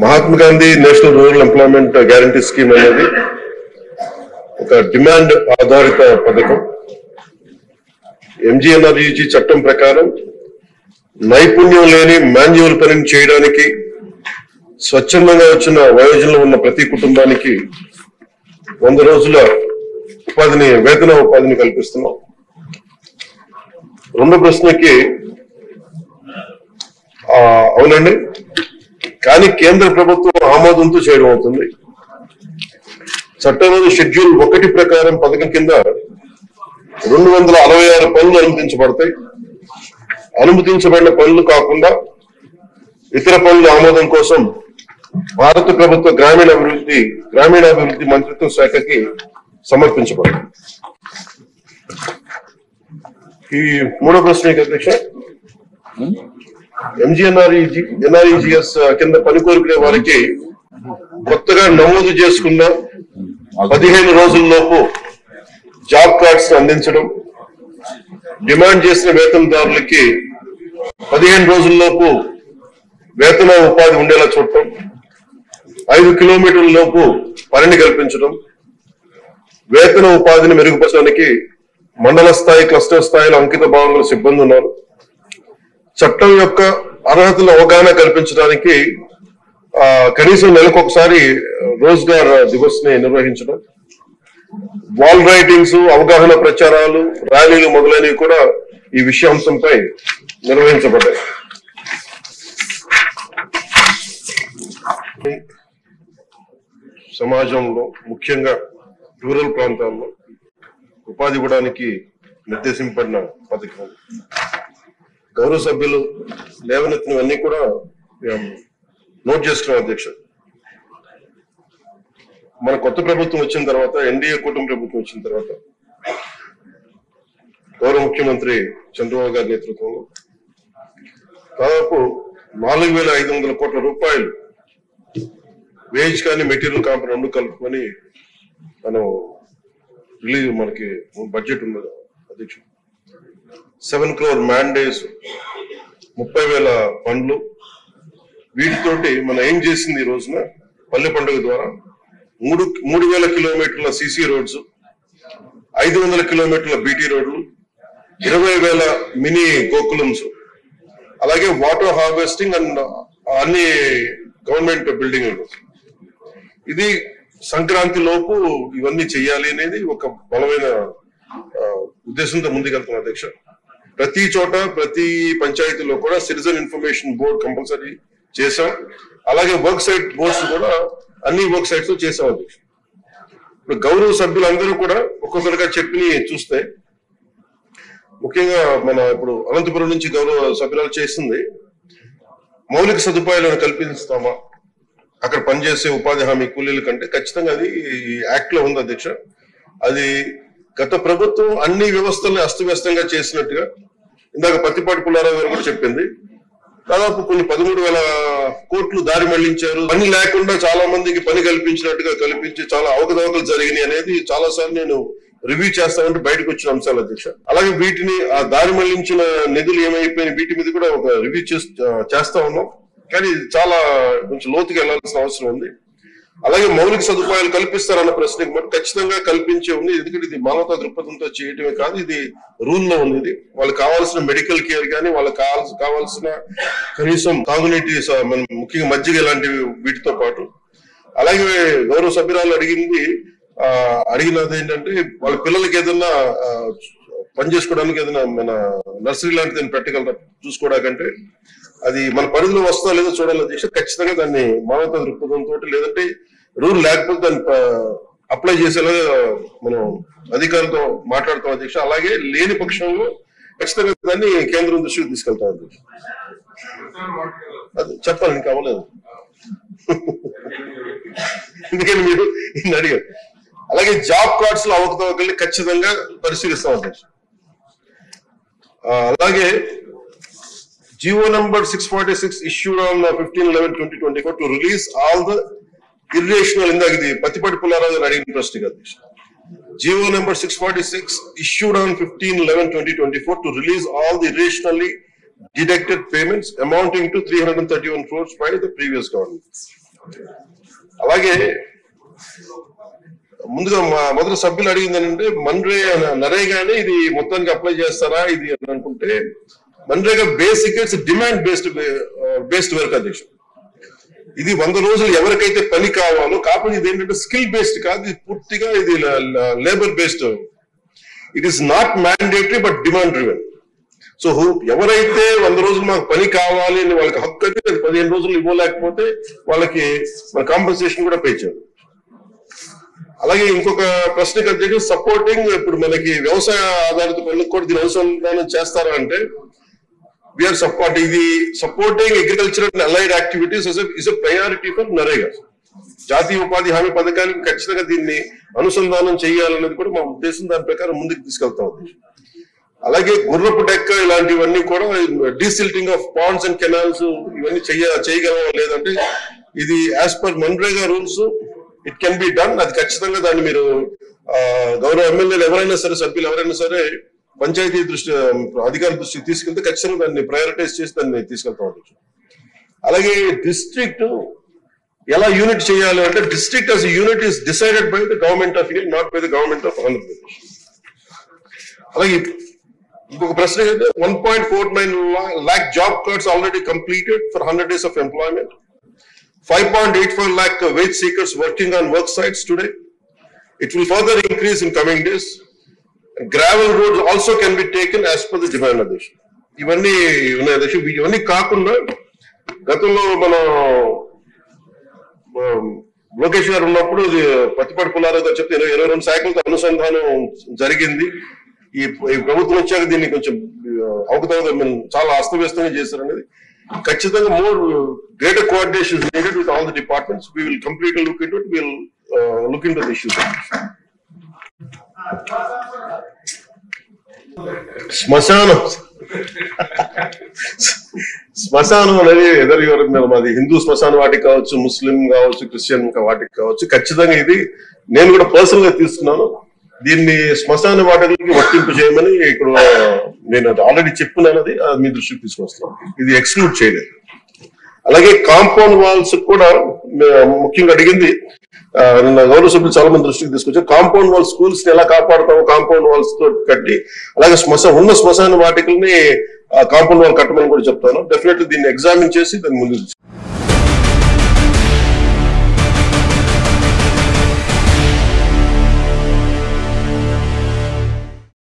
Mahatma Gandhi national rural employment guarantee scheme అనేది ఒక demand ఆధారిత పథకం. ఎంజీఎన్ఆర్ఈజీ చట్టం ప్రకారం నైపుణ్యం లేని మాన్యువల్ పనిని చేయడానికి స్వచ్ఛందంగా వచ్చిన వయోజనంలో ఉన్న ప్రతి కుటుంబానికి 100 రోజుల వేతన ఉపాధిని కల్పిస్తున్నాం. రెండో ప్రశ్నకి అవునండి, కానీ కేంద్ర ప్రభుత్వం ఆమోదంతో చేయడం అవుతుంది. చట్టంలోని షెడ్యూల్ 1 ప్రకారం పథకం కింద 266 పనులు అనుమతించబడతాయి. అనుమతించబడిన పనులు కాకుండా ఇతర పనుల ఆమోదం కోసం భారత ప్రభుత్వ గ్రామీణాభివృద్ధి మంత్రిత్వ శాఖకి సమర్పించబడతాయి. ఈ మూడో ప్రశ్న అధ్యక్ష, ఎన్ఆర్ఈజిఎస్ కింద పని కోరుకునే వారికి కొత్తగా నమోదు చేసుకున్న 15 రోజుల్లోపు జాబ్ కార్డ్స్ అందించడం, డిమాండ్ చేసిన వేతనదారులకి 15 రోజుల్లోపు వేతన ఉపాధి ఉండేలా చూడటం, 5 కిలోమీటర్ల లోపు పనిని కల్పించడం, వేతన ఉపాధిని మెరుగుపరచడానికి మండల స్థాయి, క్లస్టర్ స్థాయిలో అంకిత భావంలో సిబ్బంది ఉన్నారు. చట్టం యొక్క అర్హతల అవగాహన కల్పించడానికి కనీసం నెలకొకసారి రోజ్గార్ దివస్ ని నిర్వహించడం, వాల్ రైటింగ్స్, అవగాహన ప్రచారాలు, ర్యాలీలు మొదలైనవి కూడా ఈ విషయాంశంపై నిర్వహించబడ్డాయి. సమాజంలో ముఖ్యంగా రూరల్ ప్రాంతాల్లో ఉపాధి ఇవ్వడానికి నిర్దేశింపబడిన పథకం. గౌరవ సభ్యులు లేవనెత్తినవన్నీ కూడా నోట్ చేసుకున్నాం అధ్యక్ష. మన కొత్త ప్రభుత్వం వచ్చిన తర్వాత, ఎన్డీఏ కూటమి ప్రభుత్వం వచ్చిన తర్వాత గౌరవ ముఖ్యమంత్రి చంద్రబాబు గారి నేతృత్వంలో దాదాపు 4,500 కోట్ల రూపాయలు వేజ్ కానీ మెటీరియల్ కాంపౌండ్ రెండు కలుపుకొని మనం మనకి బడ్జెట్ ఉన్నది అధ్యక్ష. 7 crore మ్యాండేస్, 30,000 పనులు. వీటితోటి మనం ఏం చేసింది ఈ రోజున పల్లె పండుగ ద్వారా 3,000 కిలోమీటర్ల సిసి రోడ్స్, 500 కిలోమీటర్ల బీటీ రోడ్లు, 20,000 మినీ గోకులమ్స్, అలాగే వాటర్ హార్వెస్టింగ్ అండ్ అన్ని గవర్నమెంట్ బిల్డింగ్. ఇది సంక్రాంతి లోపు ఇవన్నీ చెయ్యాలి అనేది ఒక బలమైన ఉద్దేశంతో ముందుకెళ్తున్నాం అధ్యక్ష. ప్రతి చోట, ప్రతి పంచాయతీలో కూడా సిటిజన్ ఇన్ఫర్మేషన్ బోర్డ్ కంపల్సరీ చేశాం. అలాగే వర్క్ సైట్ బోర్డ్స్ కూడా అన్ని వర్క్ సైట్స్ చేసాం అధ్యక్ష. ఇప్పుడు గౌరవ సభ్యులందరూ కూడా ఒక్కొక్కరిగా చెప్పి చూస్తే, ముఖ్యంగా మన ఇప్పుడు అనంతపురం నుంచి గౌరవ సభ్యులు చేసింది మౌలిక సదుపాయాలను కల్పిస్తామా అక్కడ పనిచేసే ఉపాధి హామీ కూలీల కంటే, ఖచ్చితంగా అది యాక్ట్ లో ఉంది అధ్యక్ష. అది గత ప్రభుత్వం అన్ని వ్యవస్థల్ని అస్తవ్యస్తంగా చేసినట్టుగా ఇందాక పత్తిపాటి పుల్లారావు గారు కూడా చెప్పింది. దాదాపు కొన్ని 13,000 కోట్లు దారి మళ్లించారు. పని లేకుండా చాలా మందికి పని కల్పించినట్టుగా కల్పించి చాలా అవకతవకలు జరిగినాయి అనేది చాలా సార్లు నేను రివ్యూ చేస్తామంటే బయటకు వచ్చిన అంశాలు అధ్యక్ష. అలాగే వీటిని ఆ దారి మళ్లించిన నిధులు ఏమైపోయినాయి వీటి మీద కూడా ఒక రివ్యూ చేస్తా ఉన్నాం. కానీ చాలా కొంచెం లోతుకి వెళ్లాల్సిన అవసరం ఉంది. అలాగే మౌలిక సదుపాయాలు కల్పిస్తారన్న ప్రశ్నకి మటు ఖచ్చితంగా కల్పించే ఉంది. ఎందుకంటే ఇది మానవతా దృక్పథంతో చేయటమే కాదు, ఇది రూల్లో ఉంది. ఇది వాళ్ళకి కావాల్సిన మెడికల్ కేర్ కానీ, వాళ్ళకి కావాల్సిన కనీసం తాగునీటి, ముఖ్యంగా మజ్జిగ ఇలాంటివి వీటితో పాటు. అలాగే గౌరవ సభ్యురాలు అడిగినది ఏంటంటే, వాళ్ళ పిల్లలకి ఏదైనా పని చేసుకోవడానికి ఏదైనా మన నర్సరీ లాంటిది పెట్టగలరా చూసుకోవడానికంటే, అది మన పరిధిలో వస్తా లేదో చూడాలి అధ్యక్ష. ఖచ్చితంగా దాన్ని మానవతా దృక్పథంతో, లేదంటే రూల్ లేకపోతే దాన్ని అప్లై చేసేలాగా మనం అధికారులతో మాట్లాడతాం అధ్యక్ష. అలాగే లేని పక్షంలో ఖచ్చితంగా దాన్ని కేంద్రం దృష్టికి తీసుకెళ్తాం అధ్యక్ష. అది చెప్పాలి, ఇంకా అవ్వలేదు ఎందుకని మీరు ఇన్ని అడిగారు. అలాగే జాబ్ కార్డ్స్ లో అవకతవకల్ని ఖచ్చితంగా పరిశీలిస్తాం అధ్యక్ష. అలాగే GO number 646 issued on 15/11/2024 to release all the irrational, ఇందాక ఇది పత్తిపాటి పుల్లారావు గారు అడిగిన ప్రశ్న అధ్యక్ష. GO number 646 issued on 15/11/2024 to release all the irrationally deducted payments amounting to 331 crores by the previous government. అలాగే ముందుగా మొదటి సభ్యులు అడిగింది ఏంటంటే నరేగానే ఇది మొత్తానికి అప్లై చేస్తారా ఇది అని అనుకుంటే MNREGA basic it's demand based work అధ్యక్షుడు. ఇది 100 రోజులు ఎవరికైతే పని కావాలో కాకపోతే ఇది ఏంటంటే స్కిల్ బేస్డ్ కాదు, ఇది పూర్తిగా ఇది labour based. It is not mandatory but demand driven. So ఎవరైతే 100 రోజులు మాకు పని కావాలి అని వాళ్ళకి హక్కు అయితే 15 రోజులు ఇవ్వలేకపోతే వాళ్ళకి మన కాంపెన్సేషన్ కూడా పే చేయాలి. అలాగే ఇంకొక ప్రశ్నకి అధ్యక్షుడు సపోర్టింగ్, ఇప్పుడు మనకి వ్యవసాయ ఆధారిత పనులకు కూడా దీని అనుసంధానం చేస్తారా అంటే we are supporting agricultural and allied activities is a priority for NREGA. జాతీయ ఉపాధి హామీ పథకానికి ఖచ్చితంగా దీన్ని అనుసంధానం చేయాలనేది కూడా మా ఉద్దేశం, దాని ప్రకారం ముందుకు తీసుకెళ్తా ఉంది. అలాగే గుర్రపు డెక్క ఇలాంటివన్నీ కూడా desilting of Pond's and canals ఇవన్నీ చేయగలవా లేదంటే ఇది as per MNREGA rules it can be done. అది ఖచ్చితంగా దాన్ని మీరు గౌరవ ఎమ్మెల్యేలు ఎవరైనా సరే సభ్యులు ఎవరైనా సరే పంచాయతీ అధికారుల దృష్టికి తీసుకెళ్తే ఖచ్చితంగా దాన్ని ప్రయారిటైజ్ చేసి దాన్ని తీసుకెళ్తా ఉండొచ్చు. అలాగే డిస్ట్రిక్ట్ ఎలా యూనిట్ చేయాలి అంటే district as a unit is decided by the government of India, not by the government of Andhra Pradesh. అలాగే ఇంకొక ప్రశ్న అయితే 1.49 lakh job cards already completed for 100 days of employment. 5.84 lakh wage seekers working on work sites today. It will further increase in coming days. Gravel roads also can be taken as per the demand addition. ఇవన్నీ ఉన్నాయి అధ్యక్షుడు. ఇవన్నీ కాకుండా గతంలో మనం లోకేష్ గారు ఉన్నప్పుడు పత్తిపాటి పుల్లారావు గారు చెప్తే 22 శాఖలతో అనుసంధానం జరిగింది. ఈ ప్రభుత్వం వచ్చాక దీన్ని కొంచెం అవకతవక చాలా అస్తవ్యస్తంగా చేశారు అనేది. ఖచ్చితంగా more greater coordination needed with all the departments. We will completely look into it. We will look into the issues. శ్మశానం అనేది మాది హిందూ శ్మశాన వాటికి కావచ్చు, ముస్లిం కావచ్చు, క్రిస్టియన్ వాటికి కావచ్చు. ఖచ్చితంగా ఇది నేను కూడా పర్సనల్ గా తీసుకున్నాను. దీన్ని శ్మశాన వాటికి వర్తింపు చేయమని ఇక్కడ నేను ఆల్రెడీ చెప్పున్నాను. అది మీ దృష్టికి తీసుకొస్తాను. ఇది ఎక్స్క్లూడ్ చేయలేదు. అలాగే కాంపౌండ్ వాల్స్ కూడా ముఖ్యంగా అడిగింది గౌరవ సభ్యులు చాలా మంది దృష్టికి తీసుకొచ్చారు. కాంపౌండ్ వాల్ స్కూల్స్ ని ఎలా కాపాడుతామో కాంపౌండ్ వాల్స్ తో కట్టి, అలాగే శ్మశాన వాటికల్ని కాంపౌండ్ వాల్ కట్టమని కూడా చెప్తాను. డెఫినెట్లీ దీన్ని ఎగ్జామిన్ చేసి దాన్ని ముందుకు